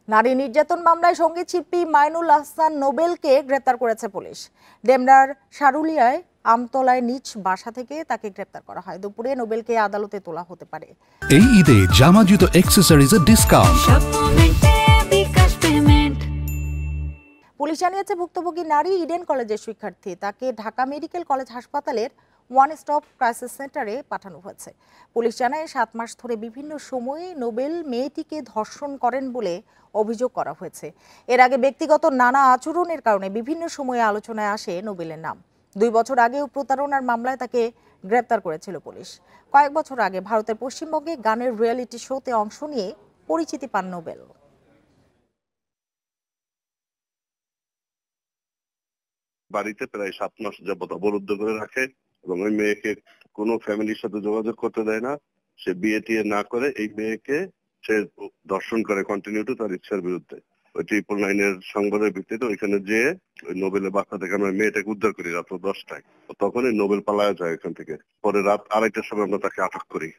নারী নির্যাতন মামলায় সঙ্গীত শিল্পী মাইনুল আহসান নোবেলকে গ্রেপ্তার করেছে পুলিশ। ডেমরার সারুলিয়ায় আমতলায় নিজ বাসা থেকে তাকে গ্রেপ্তার করা হয়। দুপুরে নোবেলকে আদালতে তোলা হতে পারে। এই ঈদে জামা জুতো অ্যাকসেসরিজের ডিসকাউন্ট। পুলিশ জানিয়েছে ভুক্তভোগী নারী ইডেন কলেজের শিক্ষার্থী। তাকে ঢাকা মেডিকেল কলেজ হাসপাতালের ওয়ান স্টপ ক্রাইসিস সেন্টারে পাঠানো হয়েছে। পুলিশ জানায় 7 মাস ধরে বিভিন্ন সময়ে নোবেল মেয়েটিকে ধর্ষণ করেন বলে অভিযোগ করা হয়েছে। এর আগে ব্যক্তিগত নানা আচরণের কারণে বিভিন্ন সময়ে আলোচনায় আসে নোবেলের নাম। 2 বছর আগেও প্রতারণার মামলায় তাকে গ্রেপ্তার করেছিল পুলিশ। কয়েক বছর আগে ভারতের পশ্চিমবঙ্গে গানের রিয়েলিটি শোতে অংশ নিয়ে পরিচিতি পান নোবেল। বাড়িতে প্রায় 7 মাস যাবত অবরুদ্ধ করে রাখে এবং ওই মেয়েকে কোনো ফ্যামিলির সাথে যোগাযোগ করতে দেয় না। সে বিয়ে টিয়ে না করে এই মেয়েকে সে ধর্ষণ করে কন্টিনিউ টু তার ইচ্ছার বিরুদ্ধে। ওই 999 সংবাদের ভিত্তিতে ওইখানে যেয়ে ওই নোবেলের বাসা থেকে আমরা মেয়েটাকে উদ্ধার করি রাত 10টায়। তখনই নোবেল পালায়া যায় এখান থেকে। পরে রাত 2:30টার সময় আমরা তাকে আটক করি।